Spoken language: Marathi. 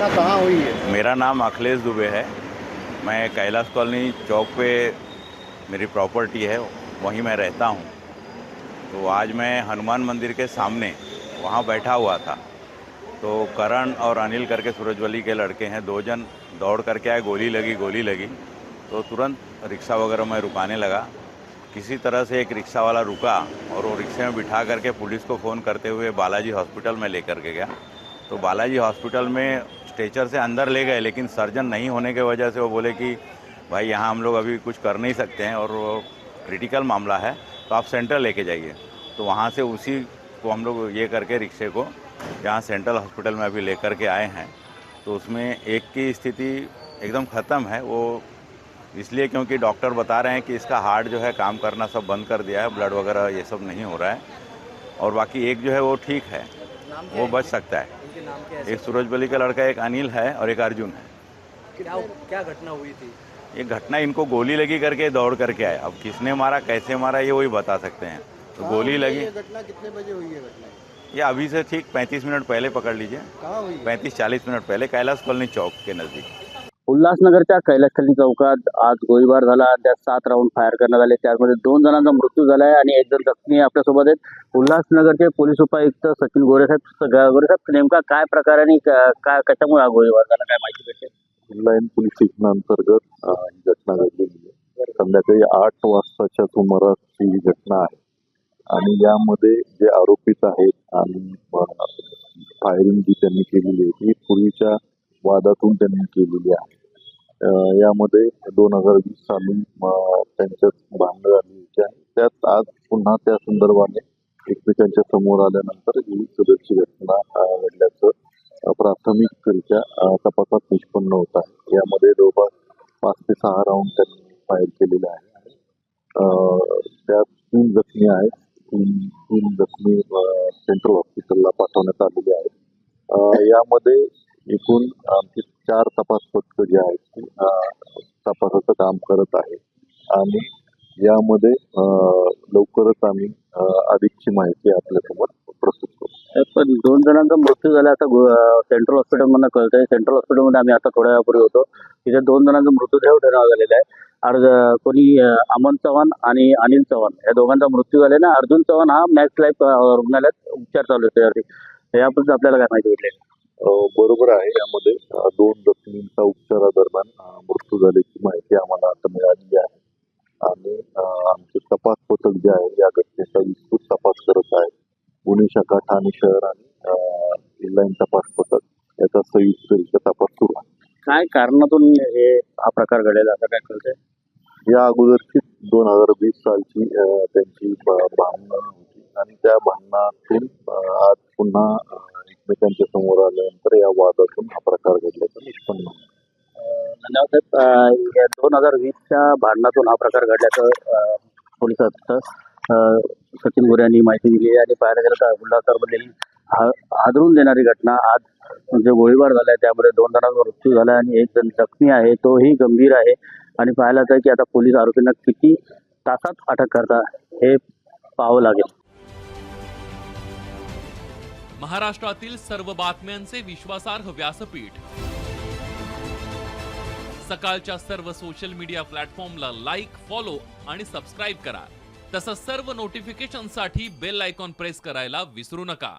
घटना कहाँ हुई है? मेरा नाम अखिलेश दुबे है। मैं कैलाश कॉलोनी चौक पे मेरी प्रॉपर्टी है, वहीं मैं रहता हूँ। तो आज मैं हनुमान मंदिर के सामने वहाँ बैठा हुआ था, तो करण और अनिल करके सूरजवली के लड़के हैं, दो जन दौड़ करके आए, गोली लगी। तो तुरंत रिक्शा वगैरह मैं रुकाने लगा। किसी तरह से एक रिक्शा वाला रुका और वो रिक्शे में बिठा करके पुलिस को फ़ोन करते हुए बालाजी हॉस्पिटल में लेकर के गया। तो बालाजी हॉस्पिटल में स्ट्रेचर से अंदर ले गए, लेकिन सर्जन नहीं होने की वजह से वो बोले कि भाई यहाँ हम लोग अभी कुछ कर नहीं सकते हैं और वो क्रिटिकल मामला है, तो आप सेंट्रल लेके जाइए। तो वहाँ से उसी को हम लोग ये करके रिक्शे को यहाँ सेंट्रल हॉस्पिटल में अभी लेकर के आए हैं। तो उसमें एक की स्थिति एकदम ख़त्म है, वो इसलिए क्योंकि डॉक्टर बता रहे हैं कि इसका हार्ट जो है काम करना सब बंद कर दिया है, ब्लड वगैरह ये सब नहीं हो रहा है, और बाकी एक जो है वो ठीक है, वो बच सकता है। एक सूरजवली का लड़का, एक अनिल है और एक अर्जुन है। क्या घटना हुई थी? ये घटना इनको गोली लगी करके दौड़ करके आए। अब किसने मारा, कैसे मारा, ये वही बता सकते हैं। तो गोली लगी। ये घटना कितने बजे हुई है घटना? ये अभी से ठीक 35 मिनट पहले पकड़ लीजिए, कहाँ हुई है? 35-40 मिनट पहले कैलाश कॉलोनी चौक के नज़दीक। उल्हासनगरच्या कैलासखली चौकात आज गोळीबार झाला. त्यात 7 राऊंड फायर करण्यात आले. त्यामध्ये 2 जणांचा मृत्यू झाला आहे आणि 1 जण जखमी आहे. आपल्यासोबत आहेत उल्हासनगरचे पोलीस उपायुक्त सचिन गोरे साहेब. नेमका काय प्रकार आणि काय कशामुळे हा गोळीबार झाला, काय माहिती भेटते? लाईन पोलीस स्टेशन अंतर्गत ही घटना घडलेली आहे. संध्याकाळी 8 वाजताच्या सुमारास ही घटना आहे आणि यामध्ये जे आरोपित आहेत आणि फायरिंग जी त्यांनी केलेली आहे ती पूर्वीच्या वादातून त्यांनी केलेली आहे. यामध्ये 2020 साली त्यांच्यात भांडण झाली होती आणि त्यात आज पुन्हा त्या संदर्भाने एकमेकांच्या समोर आल्यानंतर ही सदरची घटना घडल्याचं प्राथमिकरित्या तपासात निष्पन्न होत आहे. यामध्ये जवळपास 5 ते 6 राऊंड त्यांनी फायर केलेले आहे आणि त्यात 3 जखमी आहेत. 3 जखमी सेंट्रल हॉस्पिटलला पाठवण्यात आलेले आहेत. यामध्ये एकूण आमची 4 तपास पथकं जे आहेत ती तपासाचं काम करत आहे आणि यामध्ये लवकरच आम्ही अधिकची माहिती आपल्यासमोर प्रस्तुत करू. पण 2 जणांचा मृत्यू झाला आता सेंट्रल हॉस्पिटलमधनं कळतंय. सेंट्रल हॉस्पिटलमध्ये आम्ही आता थोड्या वेळापूर्वी होतो. तिथे 2 जणांचा मृतदेह ठराव झालेला आहे. कोणी अमन चव्हाण आणि अनिल चव्हाण या दोघांचा मृत्यू झालेला आहे. अर्जुन चव्हाण हा मॅक्स लाईफ रुग्णालयात उपचार चालू आहे. याबद्दल आपल्याला काय माहिती भेटली? बरोबर आहे. यामध्ये 2 जखमींचा उपचारादरम्यान मृत्यू झाल्याची माहिती आम्हाला आता मिळालेली आहे आणि आमचे तपास पथक जे आहे या घटनेचा विस्तृत तपास करत आहे. पुणे शाखा, ठाणे शहर आणि लाईन तपास पथक याचा संयुक्तरित्या तपास सुरू आहे. काय कारणातून हे हा प्रकार घडेल असं काय कळतंय? या अगोदरची 2020 सालची त्यांची भांडणं होती आणि त्या भांडणातून आज पुन्हा एकमेकांच्या समोर आल्यानंतर या वादातून हा प्रकार घडल्याचं निष्पन्न होतं. धन्यवाद साहेब. या 2020च्या भांडणातून हा प्रकार घडल्याचं पोलिसात सचिन गोरे यांनी माहिती दिली आहे आणि पाहायला गेलं तर उल्हासनगरमधील हादरून देणारी घटना. आज जो गोळीबार झाला आहे त्यामध्ये 2 जणांचा मृत्यू झाला आणि 1 जण जखमी आहे, तोही गंभीर आहे. आणि पाहायला जातं की आता पोलीस आरोपींना किती तासात अटक करतात हे पाहावं लागेल. महाराष्ट्रातील सर्व बातम्यांचे विश्वासार्ह व्यासपीठ सकाळच्या सर्व सोशल मीडिया प्लॅटफॉर्मला लाईक, फॉलो आणि सबस्क्राईब करा. तसंच सर्व नोटिफिकेशनसाठी बेल आयकॉन प्रेस करायला विसरू नका.